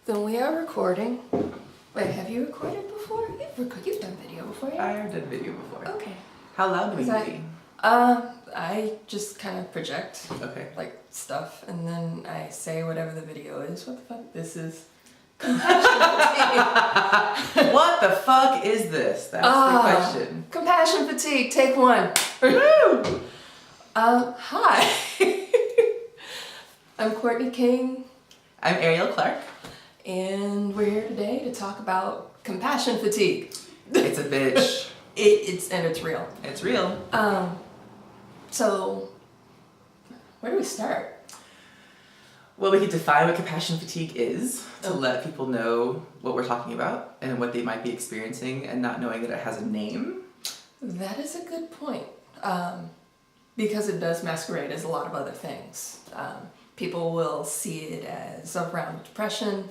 Then we are recording. Wait, have you recorded before? You've done video before, yeah? I have done video before. Okay. How loud do you be? I just kind of project, Okay. like, stuff, and then I say whatever the video is. What the fuck? This is compassion fatigue. What the fuck is this? That's the question. Compassion fatigue, take one. Woo! Hi. I'm Courtney King. I'm Airial Clark. And we're here today to talk about compassion fatigue. It's a bitch. It's real. It's real. So where do we start? Well, we could define what compassion fatigue is to let people know what we're talking about and what they might be experiencing and not knowing that it has a name. That is a good point. Because it does masquerade as a lot of other things. People will see it as a round of depression.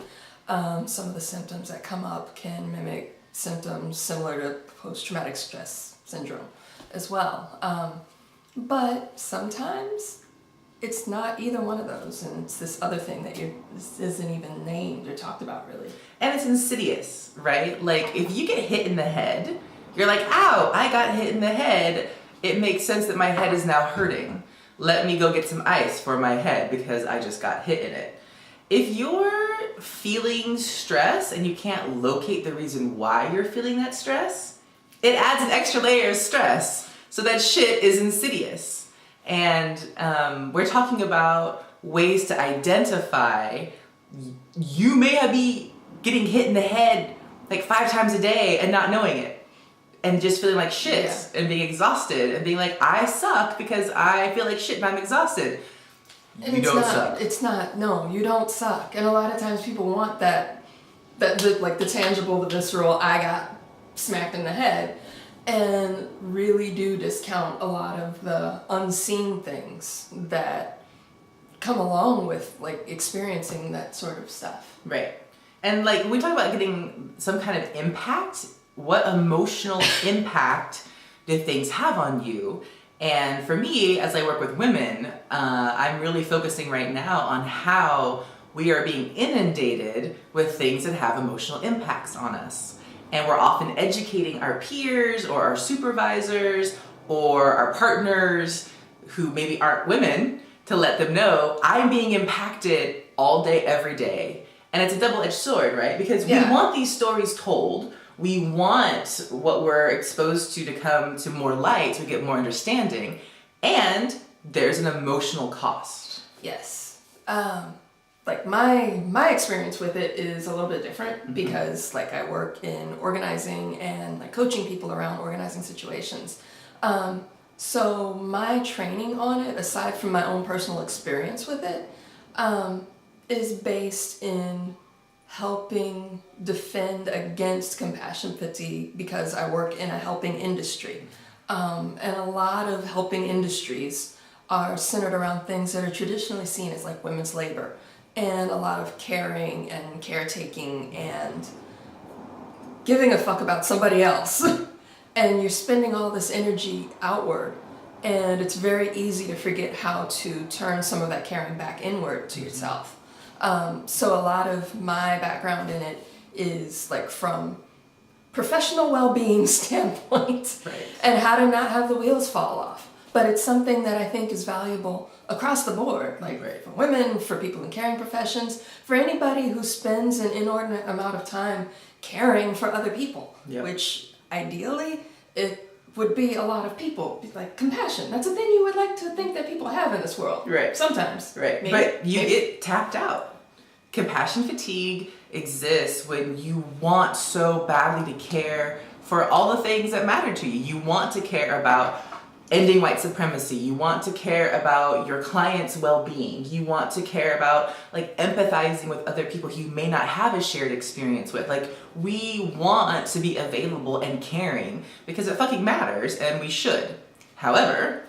Some of the symptoms that come up can mimic symptoms similar to post-traumatic stress syndrome as well. But sometimes it's not either one of those, and it's this other thing that isn't even named or talked about really. And it's insidious, right? Like, if you get hit in the head, you're like, ow, I got hit in the head. It makes sense that my head is now hurting. Let me go get some ice for my head because I just got hit in it. If you're feeling stress and you can't locate the reason why you're feeling that stress, it adds an extra layer of stress. So that shit is insidious. And we're talking about ways to identify. You may be getting hit in the head like 5 times a day and not knowing it. And just feeling like shit and being exhausted and being like, I suck because I feel like shit and I'm exhausted. And you don't suck. It's not, no, you don't suck. And a lot of times people want that like the tangible, the visceral, I got smacked in the head, and really do discount a lot of the unseen things that come along with like experiencing that sort of stuff. Right. And like when we talk about getting some kind of impact, what emotional impact do things have on you? And for me, as I work with women, I'm really focusing right now on how we are being inundated with things that have emotional impacts on us. And we're often educating our peers or our supervisors or our partners who maybe aren't women to let them know, I'm being impacted all day, every day. And it's a double-edged sword, right? Because we want these stories told. We want what we're exposed to come to more light, so we get more understanding, and there's an emotional cost. Yes. Like my experience with it is a little bit different because like I work in organizing and like coaching people around organizing situations. So my training on it, aside from my own personal experience with it, is based in helping defend against compassion fatigue because I work in a helping industry. And a lot of helping industries are centered around things that are traditionally seen as like women's labor and a lot of caring and caretaking and giving a fuck about somebody else. And you're spending all this energy outward, and it's very easy to forget how to turn some of that caring back inward to yourself. So a lot of my background in it is like from professional well-being standpoint and how to not have the wheels fall off. But it's something that I think is valuable across the board, like for women, for people in caring professions, for anybody who spends an inordinate amount of time caring for other people, which ideally it would be a lot of people. Like compassion, that's a thing you would like to think that people have in this world. Right. Sometimes. Right. Maybe. But you get tapped out. Compassion fatigue exists when you want so badly to care for all the things that matter to you. You want to care about ending white supremacy. You want to care about your client's well-being. You want to care about like empathizing with other people who you may not have a shared experience with. Like, we want to be available and caring because it fucking matters, and we should. However,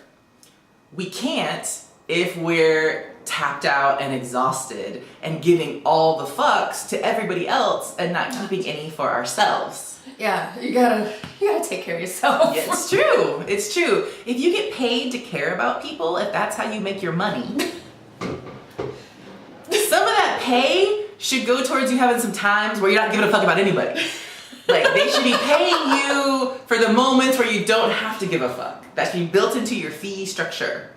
we can't if we're tapped out and exhausted and giving all the fucks to everybody else and not keeping any for ourselves. Yeah, you gotta take care of yourself. Yeah, it's true. It's true. If you get paid to care about people, if that's how you make your money, some of that pay should go towards you having some times where you're not giving a fuck about anybody. Like, they should be paying you for the moments where you don't have to give a fuck. That should be built into your fee structure.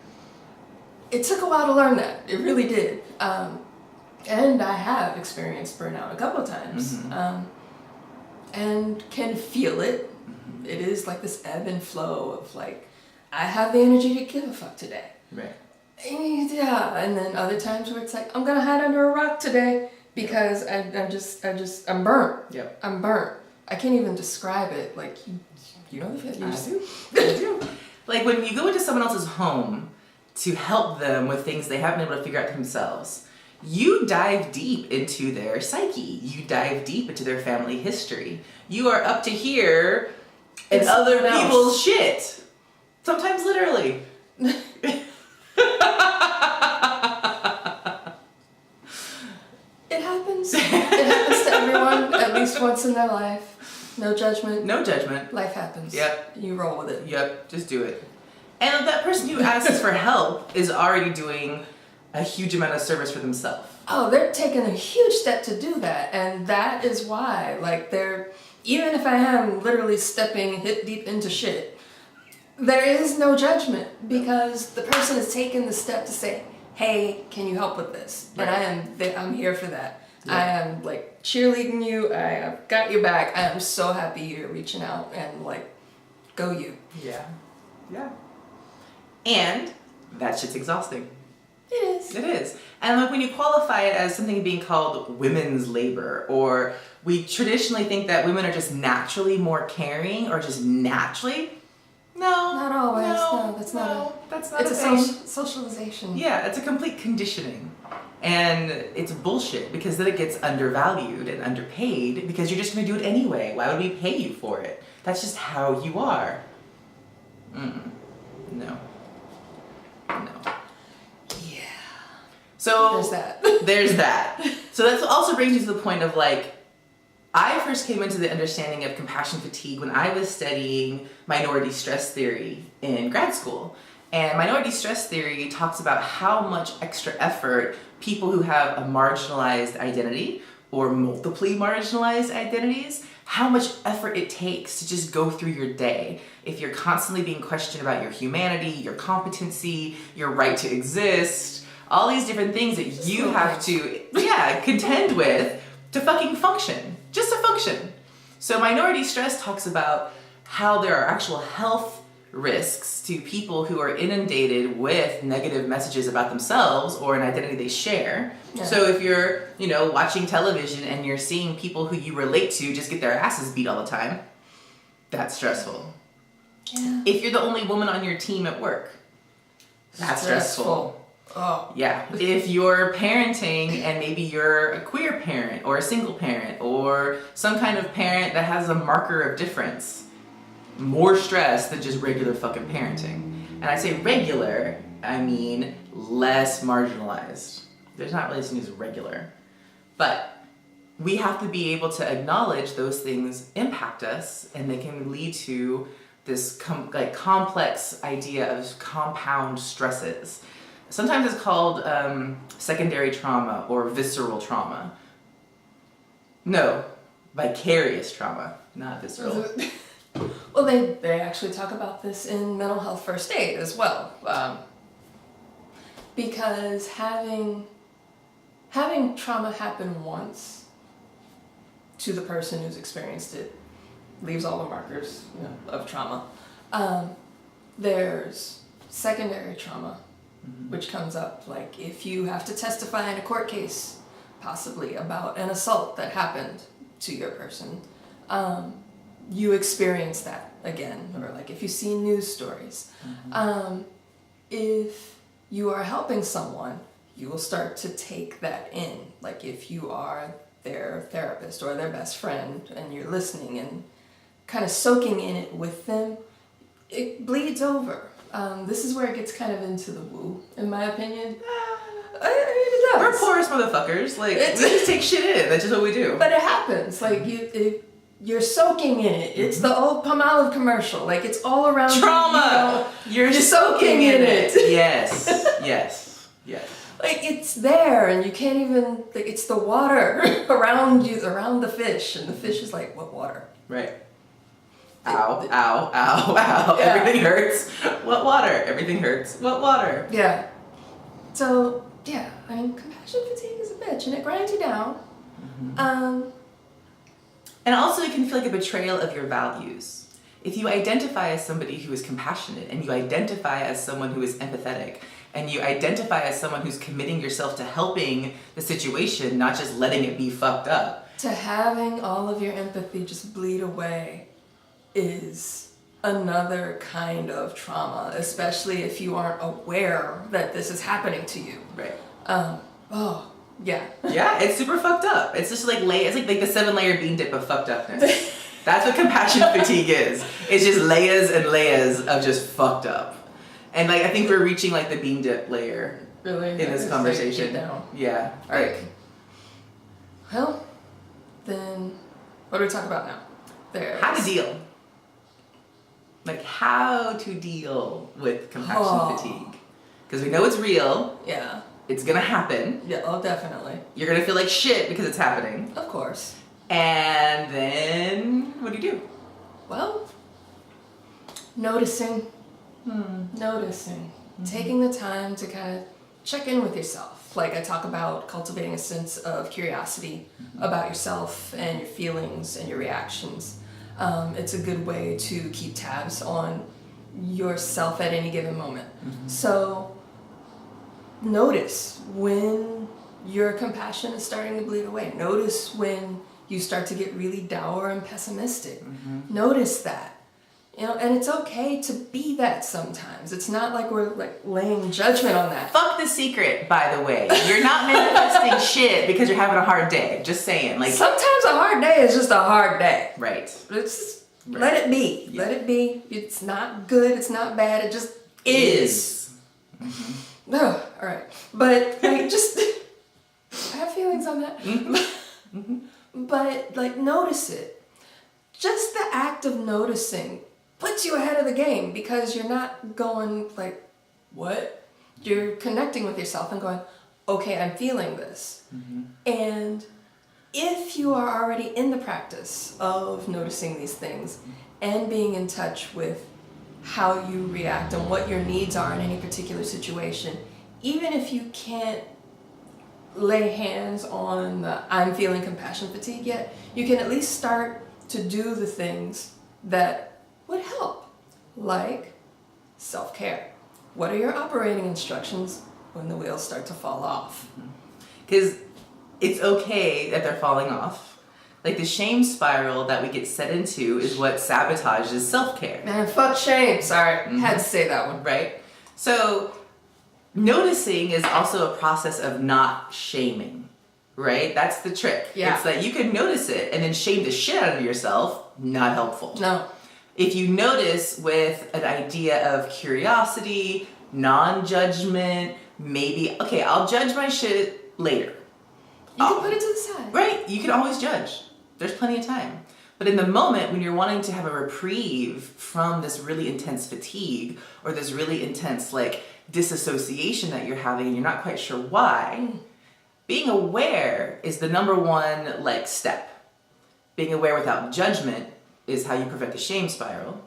It took a while to learn that. It really did. And I have experienced burnout a couple of times. And can feel it. It is like this ebb and flow of like, I have the energy to give a fuck today. Right. Yeah, and then other times where it's like, I'm gonna hide under a rock today because I'm burnt. Yep. I'm burnt. I can't even describe it. Like, you know the feeling. I do. Like, when you go into someone else's home to help them with things they haven't been able to figure out themselves, you dive deep into their psyche. You dive deep into their family history. You are up to here in other people's shit. Sometimes literally. It happens. It happens to everyone at least once in their life. No judgment. No judgment. Life happens. Yep. You roll with it. Yep. Just do it. And that person who asks for help is already doing a huge amount of service for themselves. Oh, they're taking a huge step to do that. And that is why, like, even if I am literally stepping hip deep into shit, there is no judgment because the person has taken the step to say, hey, can you help with this? Right. And I'm here for that. Yeah. I am like cheerleading you. I have got your back. I am so happy you're reaching out and like, go you. Yeah. Yeah. And that shit's exhausting. It is. It is. And like when you qualify it as something being called women's labor, or we traditionally think that women are just naturally more caring or just naturally. No. Not always. No, that's not a a thing. socialization. Yeah, it's a complete conditioning. And it's bullshit because then it gets undervalued and underpaid because you're just going to do it anyway. Why would we pay you for it? That's just how you are. No. No. Yeah. So There's that. There's that. So that also brings you to the point of like, I first came into the understanding of compassion fatigue when I was studying minority stress theory in grad school. And minority stress theory talks about how much extra effort people who have a marginalized identity or multiply marginalized identities, how much effort it takes to just go through your day. If you're constantly being questioned about your humanity, your competency, your right to exist, all these different things that you have to, contend with to fucking function. Just to function. So minority stress talks about how there are actual health risks to people who are inundated with negative messages about themselves or an identity they share. Yeah. So if you're, watching television and you're seeing people who you relate to just get their asses beat all the time, that's stressful. Yeah. If you're the only woman on your team at work, that's stressful. Oh. Yeah. If you're parenting and maybe you're a queer parent or a single parent or some kind of parent that has a marker of difference, more stress than just regular fucking parenting. And I say regular, I mean less marginalized. There's not really something as regular. But we have to be able to acknowledge those things impact us and they can lead to this complex idea of compound stresses. Sometimes it's called secondary trauma or visceral trauma. No, vicarious trauma, not visceral. Well, they actually talk about this in mental health first aid as well. Because having trauma happen once to the person who's experienced it leaves all the markers of trauma. There's secondary trauma, which comes up like if you have to testify in a court case, possibly about an assault that happened to your person. You experience that again, or like if you see news stories. If you are helping someone, you will start to take that in. Like if you are their therapist or their best friend and you're listening and kind of soaking in it with them, it bleeds over. This is where it gets kind of into the woo, in my opinion. It does. We're porous motherfuckers. Like, we just take shit in. That's just what we do. But it happens. Like, you're soaking in it. It's the old Palmolive commercial. Like, it's all around trauma. You're soaking in it. Yes. Yes. Yes. like it's there and you can't even, like, it's the water around you, around the fish, and the fish is like, what water? Right. Ow, ow, ow, ow. Yeah. Everything hurts. What water? Everything hurts. What water? Yeah. So, yeah, I mean, compassion fatigue is a bitch and it grinds you down. And also it can feel like a betrayal of your values. If you identify as somebody who is compassionate, and you identify as someone who is empathetic, and you identify as someone who's committing yourself to helping the situation, not just letting it be fucked up. To having all of your empathy just bleed away is another kind of trauma, especially if you aren't aware that this is happening to you. Right. Oh, yeah. Yeah, it's super fucked up. It's just like it's like the 7-layer bean dip of fucked upness. That's what compassion fatigue is. It's just layers and layers of just fucked up. And like I think we're reaching like the bean dip layer Really? in this conversation. Down. Yeah. All right. Well, then what do we talk about now? How to deal. Like how to deal with compassion fatigue. Because we know it's real. Yeah. It's gonna happen. Yeah, oh definitely. You're gonna feel like shit because it's happening. Of course. And then what do? Well, noticing. Noticing. Taking the time to kind of check in with yourself. Like I talk about cultivating a sense of curiosity about yourself and your feelings and your reactions. It's a good way to keep tabs on yourself at any given moment. So notice when your compassion is starting to bleed away. Notice when you start to get really dour and pessimistic. Notice that. You know, and it's okay to be that sometimes. It's not like we're like laying judgment on that. Fuck the secret, by the way. You're not manifesting shit because you're having a hard day. Just saying. Like sometimes a hard day is just a hard day. Right. It's just, let it be. Yeah. Let it be. It's not good. It's not bad. It just is. Oh, all right. But like, just I have feelings on that. But like, notice it. Just the act of noticing puts you ahead of the game because you're not going like, what? You're connecting with yourself and going, okay, I'm feeling this. And if you are already in the practice of noticing these things and being in touch with how you react and what your needs are in any particular situation, even if you can't lay hands on the I'm feeling compassion fatigue yet, you can at least start to do the things that would help, like self-care. What are your operating instructions when the wheels start to fall off? Because it's okay that they're falling off. Like the shame spiral that we get set into is what sabotages self-care. Man, fuck shame. Sorry, had to say that one. Right? So noticing is also a process of not shaming, right? That's the trick. Yeah. It's that you can notice it and then shame the shit out of yourself, not helpful. No. If you notice with an idea of curiosity, non-judgment, maybe, okay, I'll judge my shit later. You can put it to the side. Right, you can always judge. There's plenty of time. But in the moment when you're wanting to have a reprieve from this really intense fatigue or this really intense like disassociation that you're having and you're not quite sure why, being aware is the number one like step. Being aware without judgment is how you prevent the shame spiral.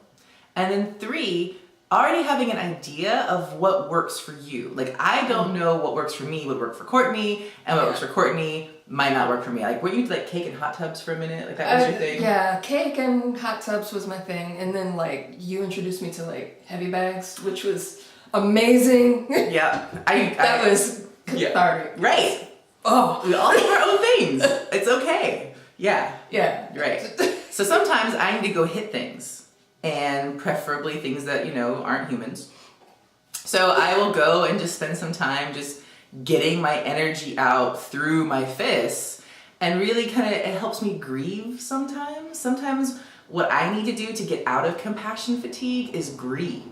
And then 3, already having an idea of what works for you. Like I don't know what works for me would work for Courtney, and what works for Courtney might not work for me. Like, were you like cake and hot tubs for a minute? Like that was your thing? Yeah, cake and hot tubs was my thing. And then like you introduced me to like heavy bags, which was amazing. Yeah. That was cathartic. Yeah. Right. Oh. We all have our own things. It's okay. Yeah. Yeah. Right. So sometimes I need to go hit things, and preferably things that, you know, aren't humans. So I will go and just spend some time just getting my energy out through my fists, and really kind of, it helps me grieve sometimes. Sometimes what I need to do to get out of compassion fatigue is grieve.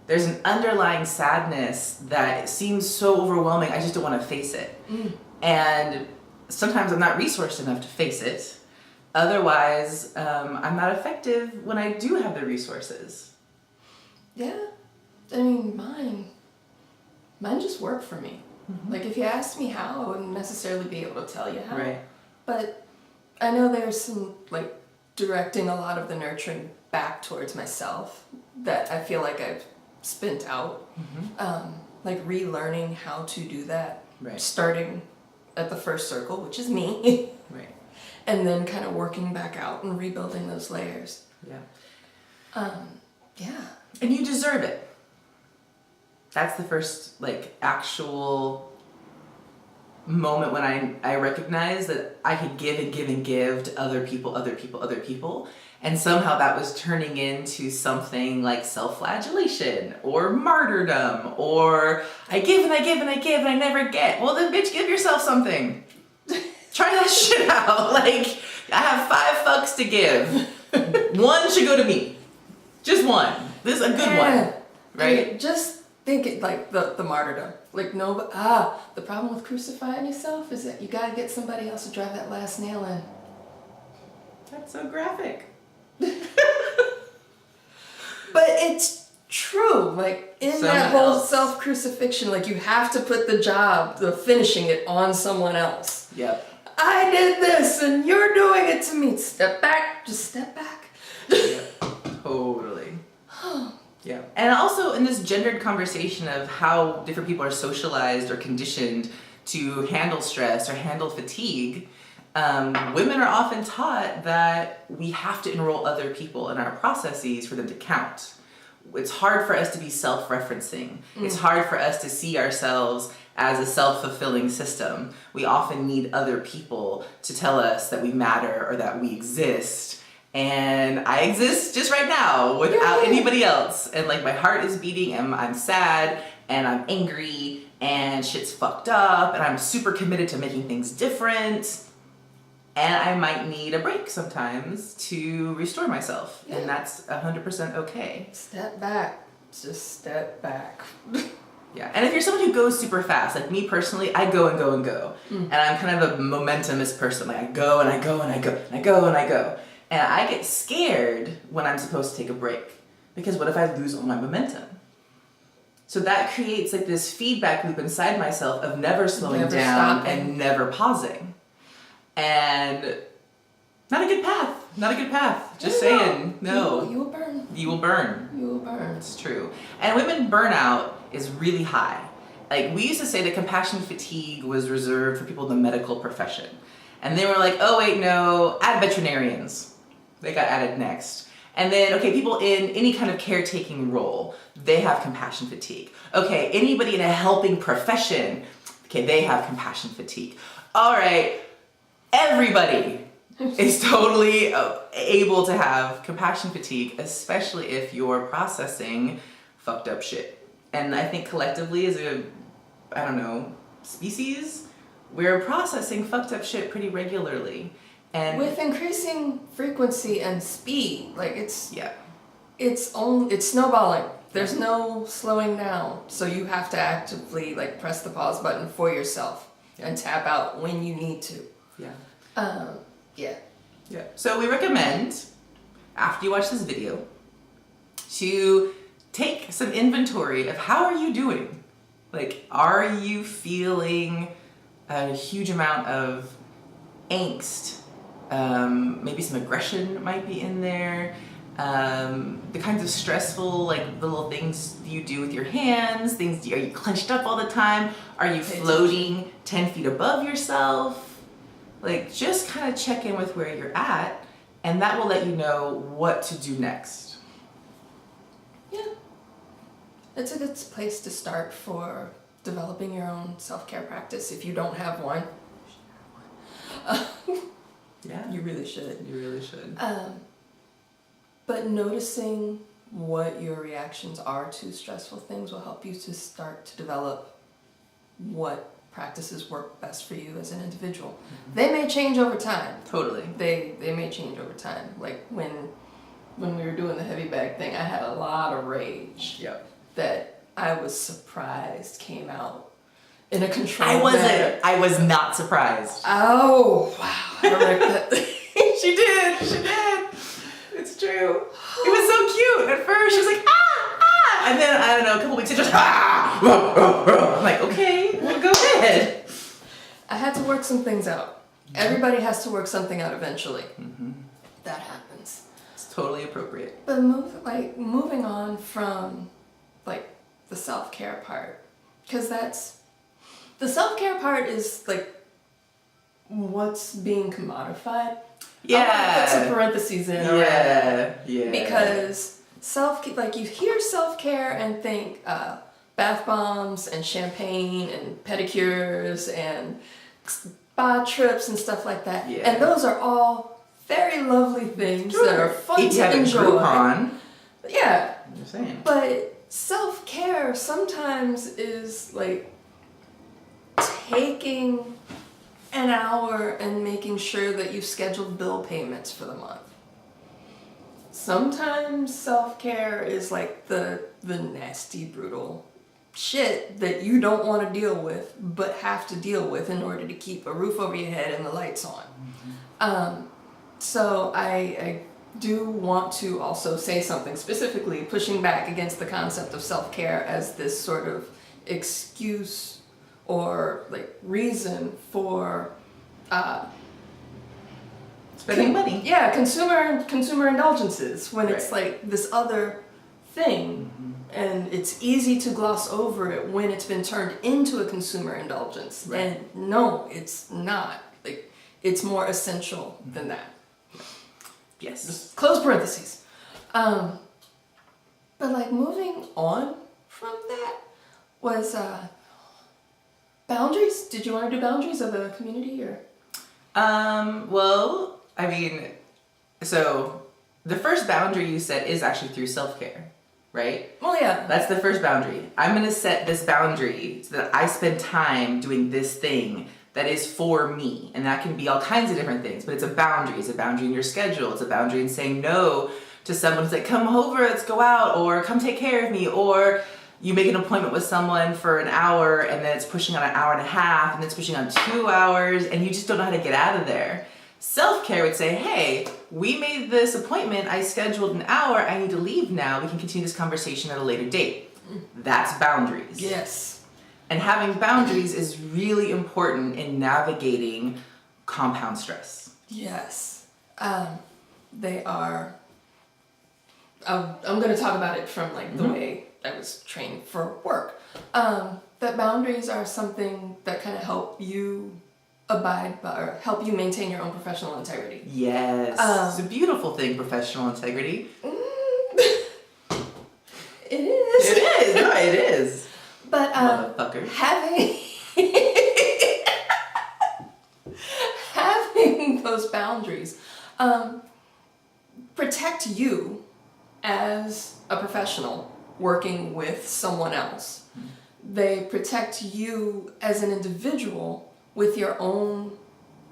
There's an underlying sadness that seems so overwhelming, I just don't want to face it. And sometimes I'm not resourced enough to face it. Otherwise, I'm not effective when I do have the resources. Yeah. I mean, mine just worked for me. Like if you asked me how, I wouldn't necessarily be able to tell you how. Right. But I know there's some like directing a lot of the nurturing back towards myself that I feel like I've spent out. Like relearning how to do that. Right. Starting at the first circle, which is me. Right. And then kind of working back out and rebuilding those layers. Yeah. Yeah. And you deserve it. That's the first like actual moment when I recognized that I could give and give and give to other people. And somehow that was turning into something like self-flagellation or martyrdom or I give and I give and I give and I never get. Well then bitch, give yourself something. Try that shit out. Like, I have 5 fucks to give. One should go to me. Just one. This is a good one. Right? I mean, just think it like the martyrdom. Like the problem with crucifying yourself is that you gotta get somebody else to drive that last nail in. That's so graphic. But it's true. Like in that whole self-crucifixion, like you have to put the finishing it on someone else. Yep. I did this and you're doing it to me. Step back, just step back. Yeah, totally. Yeah. And also in this gendered conversation of how different people are socialized or conditioned to handle stress or handle fatigue, women are often taught that we have to enroll other people in our processes for them to count. It's hard for us to be self-referencing. It's hard for us to see ourselves as a self-fulfilling system. We often need other people to tell us that we matter or that we exist. And I exist just right now without anybody else. And like my heart is beating and I'm sad and I'm angry and shit's fucked up and I'm super committed to making things different. And I might need a break sometimes to restore myself. Yeah. And that's 100% okay. Step back. Just step back. Yeah. And if you're someone who goes super fast, like me personally, I go and go and go. And I'm kind of a momentumous person. Like I go and I go and I go and I go and I go. And I get scared when I'm supposed to take a break. Because what if I lose all my momentum? So that creates like this feedback loop inside myself of never slowing down and never pausing. And not a good path. Not a good path. Just saying, no. You will burn. You will burn. You will burn. It's true. And women burnout is really high. Like we used to say that compassion fatigue was reserved for people in the medical profession. And they were like, oh wait, no, add veterinarians. They got added next. And then, okay, people in any kind of caretaking role, they have compassion fatigue. Okay, anybody in a helping profession, okay, they have compassion fatigue. All right, everybody is totally able to have compassion fatigue, especially if you're processing fucked up shit. And I think collectively as a, species, we're processing fucked up shit pretty regularly. And with increasing frequency and speed, like it's snowballing. There's no slowing down. So you have to actively like press the pause button for yourself and tap out when you need to. Yeah. So we recommend, after you watch this video, to take some inventory of how are you doing? Like, are you feeling a huge amount of angst? Maybe some aggression might be in there. The kinds of stressful, like little things you do with your hands, are you clenched up all the time? Are you floating 10 feet above yourself? Like, just kind of check in with where you're at, and that will let you know what to do next. Yeah. It's a good place to start for developing your own self-care practice if you don't have one. Yeah. You really should. You really should. But noticing what your reactions are to stressful things will help you to start to develop what practices work best for you as an individual. Mm-hmm. They may change over time. Totally. They may change over time. Like when we were doing the heavy bag thing, I had a lot of rage that I was surprised came out in a controlled manner. I was not surprised. Oh, wow. I like that. She did. It's true. It was so cute. At first, she was like, ah. And then, I don't know, a couple weeks, it just, ah. I'm like, okay, we'll go work some things out. Everybody has to work something out eventually. That happens. It's totally appropriate. But moving on from like the self-care part, because the self-care part is like what's being commodified. Yeah. I want to put some parentheses in around Yeah. because you hear self-care and think bath bombs and champagne and pedicures and spa trips and stuff like that. Yeah. And those are all very lovely things that are fun if you to have enjoy. a Groupon, Yeah. I'm just saying. But self-care sometimes is like taking an hour and making sure that you've scheduled bill payments for the month. Sometimes self-care is like the nasty, brutal shit that you don't want to deal with, but have to deal with in order to keep a roof over your head and the lights on. So I do want to also say something specifically pushing back against the concept of self-care as this sort of excuse or like reason for Spending money. Yeah, consumer indulgences when it's like this other thing, and it's easy to gloss over it when it's been turned into a consumer indulgence. Right. And no, it's not. Like it's more essential than that. Yes. Just close parentheses. But like moving on from that was boundaries. Did you want to do boundaries of the community or? Well, I mean, so the first boundary you set is actually through self-care, right? Well, yeah. That's the first boundary. I'm going to set this boundary so that I spend time doing this thing that is for me. And that can be all kinds of different things, but it's a boundary. It's a boundary in your schedule. It's a boundary in saying no to someone who's like, come over, let's go out, or come take care of me, or you make an appointment with someone for an hour and then it's pushing on an hour and a half and then it's pushing on 2 hours and you just don't know how to get out of there. Self-care would say, hey, we made this appointment, I scheduled an hour, I need to leave now, we can continue this conversation at a later date. That's boundaries. Yes. And having boundaries is really important in navigating compound stress. Yes. They are, I'm going to talk about it from like the way I was trained for work. That boundaries are something that kind of help you abide by or help you maintain your own professional integrity. Yes. It's a beautiful thing, professional integrity. It is. It is. No, it is. But motherfucker. having those boundaries protect you as a professional working with someone else. They protect you as an individual with your own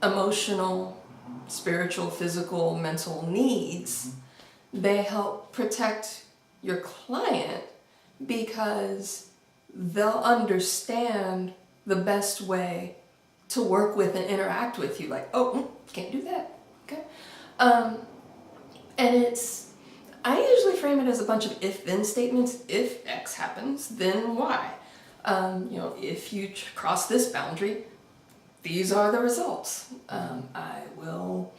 emotional, spiritual, physical, mental needs. They help protect your client because they'll understand the best way to work with and interact with you. Like, oh, can't do that. Okay. And I usually frame it as a bunch of if-then statements. If X happens, then Y. If you cross this boundary, these are the results. I will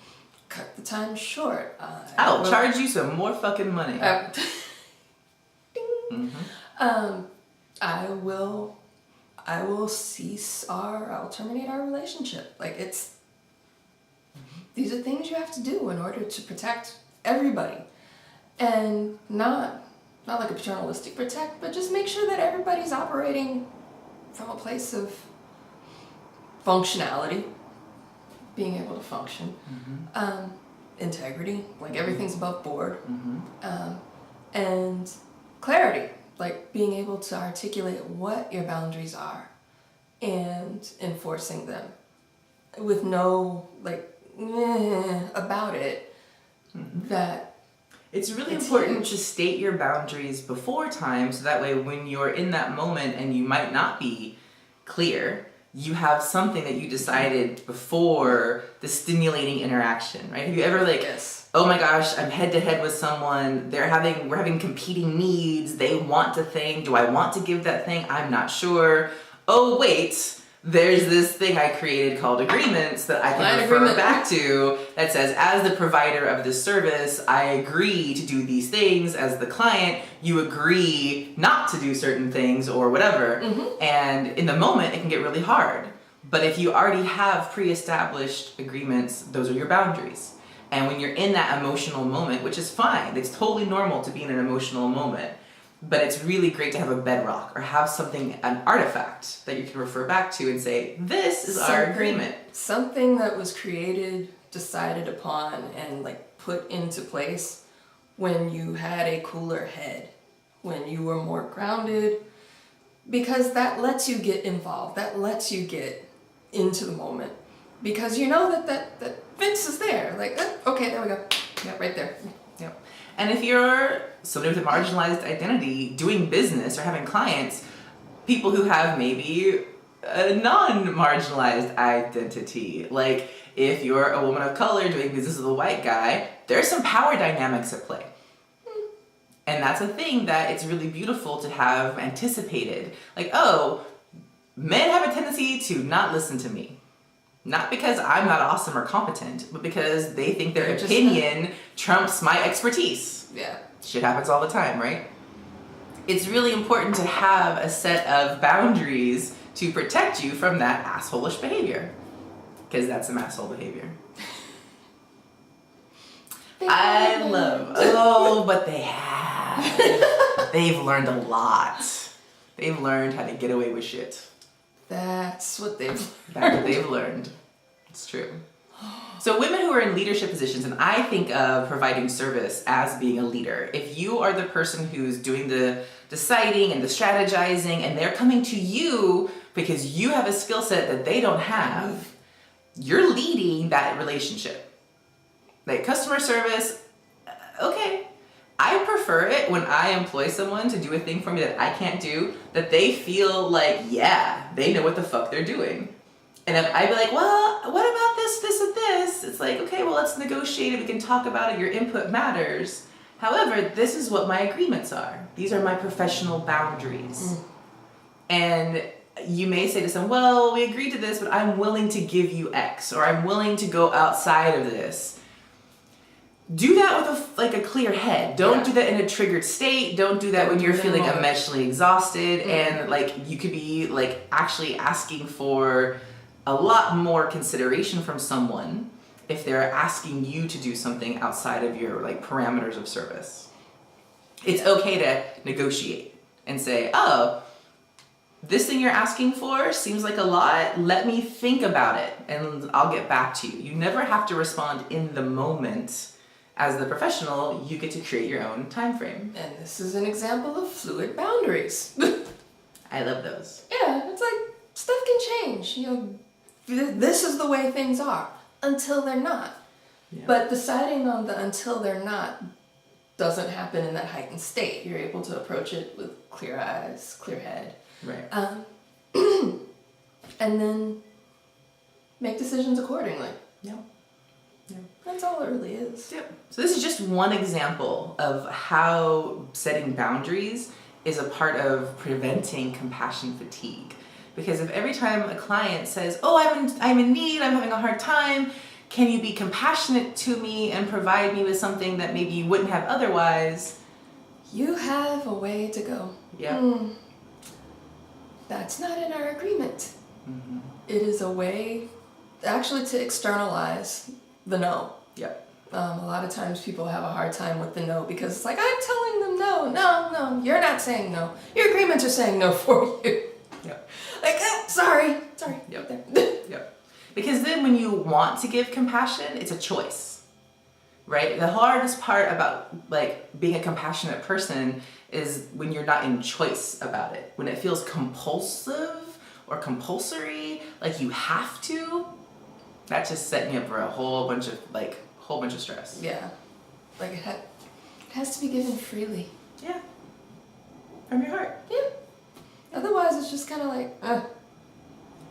cut the time short. I'll charge you some more fucking money. Ding. I will terminate our relationship. Like these are things you have to do in order to protect everybody. And not like a paternalistic protect, but just make sure that everybody's operating from a place of functionality, being able to function, integrity, like everything's above board, and clarity, like being able to articulate what your boundaries are and enforcing them with no about it. That it's really important to state your boundaries before time, so that way when you're in that moment and you might not be clear, you have something that you decided before the stimulating interaction, right? Have you ever oh my gosh, I'm head to head with someone, we're having competing needs, they want a thing, do I want to give that thing? I'm not sure. Oh wait, there's this thing I created called agreements that I can Client refer agreement. back to that says, as the provider of this service, I agree to do these things. As the client, you agree not to do certain things or whatever. And in the moment, it can get really hard. But if you already have pre-established agreements, those are your boundaries. And when you're in that emotional moment, which is fine, it's totally normal to be in an emotional moment, but it's really great to have a bedrock or have something, an artifact that you can refer back to and say, this is our agreement. Something that was created, decided upon, and like put into place when you had a cooler head, when you were more grounded, because that lets you get involved, that lets you get into the moment, because you know that Vince is there. Like, okay, there we go. Yeah, right there. Yep. And if you're somebody with a marginalized identity doing business or having clients, people who have maybe a non-marginalized identity, like if you're a woman of color doing business with a white guy, there's some power dynamics at play. And that's a thing that it's really beautiful to have anticipated. Like, oh, men have a tendency to not listen to me. Not because I'm not awesome or competent, but because they think their opinion trumps my expertise. Yeah. Shit happens all the time, right? It's really important to have a set of boundaries to protect you from that asshole-ish behavior. Because that's some asshole behavior. But they have. They've learned a lot. They've learned how to get away with shit. That's what they've learned. It's true. So women who are in leadership positions, and I think of providing service as being a leader. If you are the person who's doing the deciding and the strategizing, and they're coming to you because you have a skill set that they don't have, you're leading that relationship. Like customer service, okay. I prefer it when I employ someone to do a thing for me that I can't do, that they feel like, yeah, they know what the fuck they're doing. And if I'd be like, well, what about this, and this? It's like, okay, well, let's negotiate it. We can talk about it. Your input matters. However, this is what my agreements are. These are my professional boundaries. And you may say to someone, well, we agreed to this, but I'm willing to give you X, or I'm willing to go outside of this. Do that with a clear head. Don't do that in a triggered state. Don't do that when you're feeling emotionally exhausted. And like you could be like actually asking for a lot more consideration from someone if they're asking you to do something outside of your like parameters of service. It's okay to negotiate and say, oh, this thing you're asking for seems like a lot. Let me think about it and I'll get back to you. You never have to respond in the moment. As the professional, you get to create your own time frame. And this is an example of fluid boundaries. I love those. Yeah, it's like stuff can change. You know, this is the way things are until they're not. Yeah. But deciding on the until they're not doesn't happen in that heightened state. You're able to approach it with clear eyes, clear head. Right. And then make decisions accordingly. Yep. Yeah. That's all it really is. Yep. So this is just one example of how setting boundaries is a part of preventing compassion fatigue. Because if every time a client says, oh, I'm in need, I'm having a hard time, can you be compassionate to me and provide me with something that maybe you wouldn't have otherwise? You have a way to go. Yeah. That's not in our agreement. Mm-hmm. It is a way actually to externalize the no. Yep. A lot of times people have a hard time with the no because it's like, I'm telling them no, you're not saying no. Your agreements are saying no for you. Yep. Like, sorry. Yep. Yep. Because then when you want to give compassion, it's a choice, right? The hardest part about like being a compassionate person is when you're not in choice about it. When it feels compulsive or compulsory, like you have to, that's just setting you up for a whole bunch of stress. Yeah. Like it has to be given freely. Yeah. From your heart. Yeah. Otherwise it's just kind of like,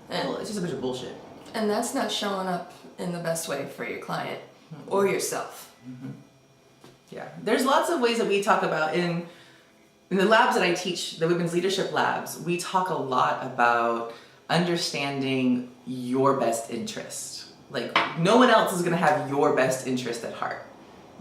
Well, it's just a bunch of bullshit. And that's not showing up in the best way for your client or yourself. Mm-hmm. Yeah. There's lots of ways that we talk about in the labs that I teach, the women's leadership labs, we talk a lot about understanding your best interest. Like, no one else is going to have your best interest at heart.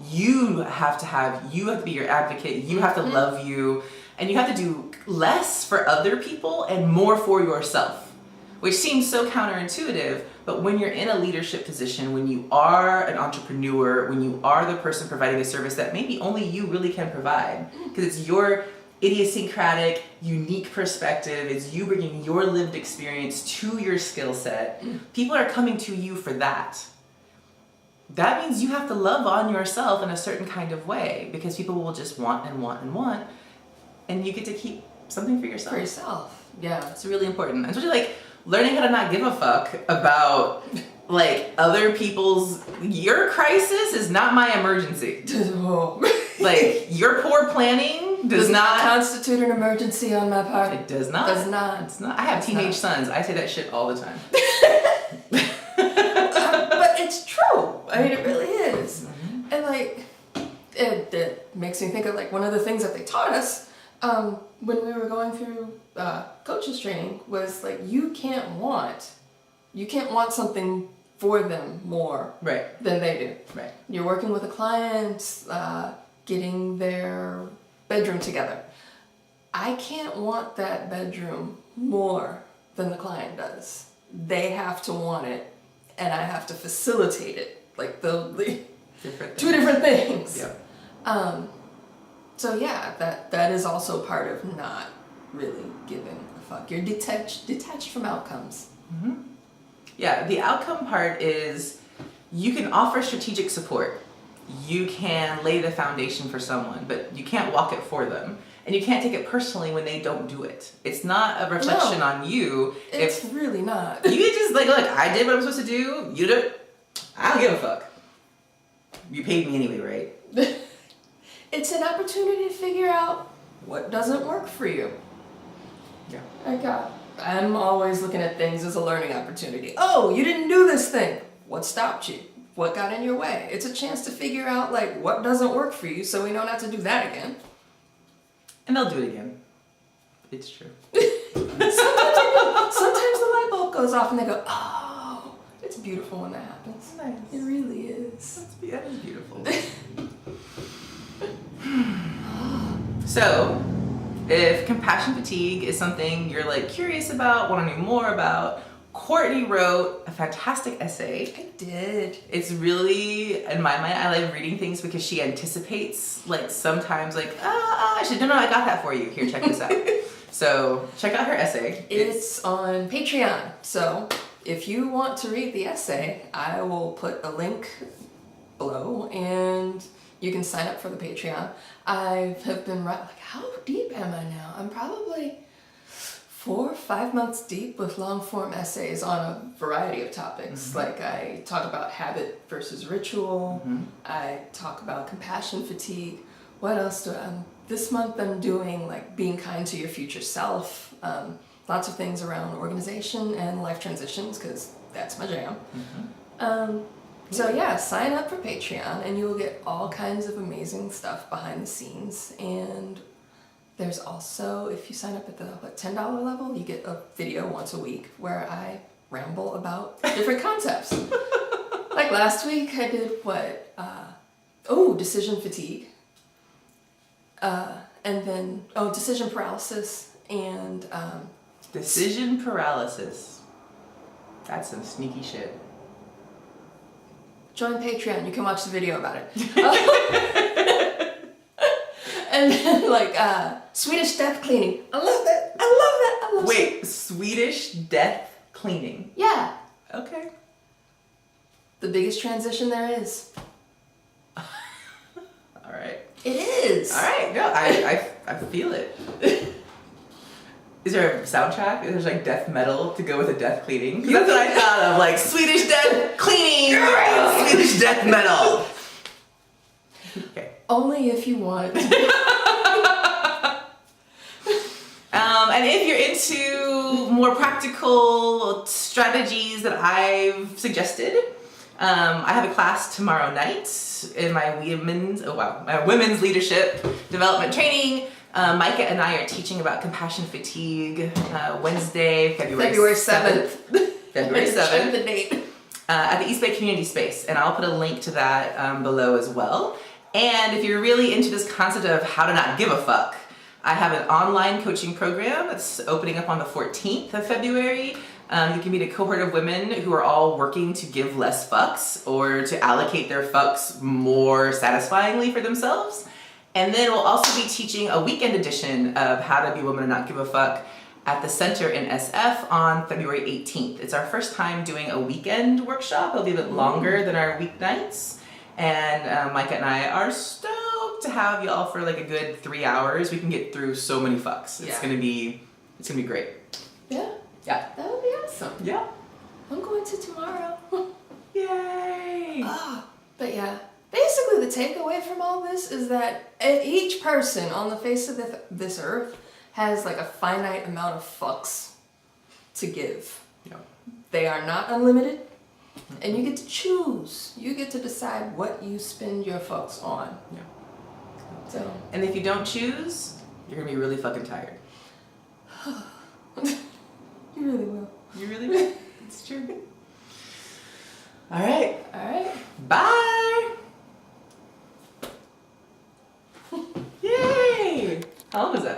You have to be your advocate. You have to love you, and you have to do less for other people and more for yourself, which seems so counterintuitive. But when you're in a leadership position, when you are an entrepreneur, when you are the person providing a service that maybe only you really can provide, because it's your idiosyncratic, unique perspective, it's you bringing your lived experience to your skill set, people are coming to you for that. That means you have to love on yourself in a certain kind of way, because people will just want and want and want, and you get to keep something for yourself. For yourself, yeah. It's really important. Especially like learning how to not give a fuck about like other people's, your crisis is not my emergency. Like your poor planning does not constitute an emergency on my part. It does not. Does not. It's not. I have teenage sons. I say that shit all the time. But it's true. I mean, it really is. Mm-hmm. And like, it makes me think of like one of the things that they taught us when we were going through coaches training was like, you can't want something for them more than they do. Right. You're working with a client, getting their bedroom together. I can't want that bedroom more than the client does. They have to want it, and I have to facilitate it. Like the two different things. Yeah. So yeah, that is also part of not really giving a fuck. You're detached from outcomes. Mm-hmm. Yeah, the outcome part is you can offer strategic support. You can lay the foundation for someone, but you can't walk it for them. And you can't take it personally when they don't do it. It's not a reflection on you. It's really not. You can just like, look, I did what I'm supposed to do. You do it. I don't give a fuck. You paid me anyway, right? It's an opportunity to figure out what doesn't work for you. Yeah. Like, I'm always looking at things as a learning opportunity. Oh, you didn't do this thing. What stopped you? What got in your way? It's a chance to figure out like what doesn't work for you so we know not to do that again. And they'll do it again. It's true. Sometimes the light bulb goes off and they go, oh, it's beautiful when that happens. Nice. It really is. That is beautiful. So, if compassion fatigue is something you're like curious about, want to know more about, Courtney wrote a fantastic essay. I did. It's really, in my mind, I like reading things because she anticipates, like sometimes like, I got that for you. Here, check this out. So check out her essay. It's on Patreon. So if you want to read the essay, I will put a link below and you can sign up for the Patreon. I have been, like, how deep am I now? I'm probably 4 or 5 months deep with long form essays on a variety of topics. Mm-hmm. Like I talk about habit versus ritual. Mm-hmm. I talk about compassion fatigue. What else do this month I'm doing like being kind to your future self. Lots of things around organization and life transitions because that's my jam. Mm-hmm. So yeah, sign up for Patreon and you will get all kinds of amazing stuff behind the scenes. And there's also, if you sign up at the $10 level, you get a video once a week where I ramble about different concepts. Like last week I did decision fatigue. And then, decision paralysis and... Decision paralysis. That's some sneaky shit. Join Patreon, you can watch the video about it. And then Swedish death cleaning. I love that. Wait, Swedish death cleaning? Yeah. Okay. The biggest transition there is. All right. It is. All right. No, I feel it. Is there a soundtrack? Is there like death metal to go with a death cleaning? Because that's what I thought of, like Swedish death cleaning, Swedish death metal. Okay. Only if you want. And if you're into more practical strategies that I've suggested, I have a class tomorrow night in my women's leadership development training. Micah and I are teaching about compassion fatigue Wednesday, February 7th. February 7th. The date. At the East Bay Community Space, and I'll put a link to that below as well. And if you're really into this concept of how to not give a fuck, I have an online coaching program that's opening up on the 14th of February. You can meet a cohort of women who are all working to give less fucks or to allocate their fucks more satisfyingly for themselves. And then we'll also be teaching a weekend edition of How to Be a Woman and Not Give a Fuck at the center in SF on February 18th. It's our first time doing a weekend workshop. It'll be a bit longer than our weeknights. And Micah and I are stoked to have y'all for like a good 3 hours. We can get through so many fucks. It's gonna be great. Yeah. Yeah. That would be awesome. Yeah. I'm going to tomorrow. Yay! But yeah, basically the takeaway from all this is that each person on the face of this earth has like a finite amount of fucks to give. Yeah. They are not unlimited, and you get to choose. You get to decide what you spend your fucks on. Yeah. So. And if you don't choose, you're gonna be really fucking tired. You really will. You really will. It's true. All right. All right. Bye. Yay! How long was that?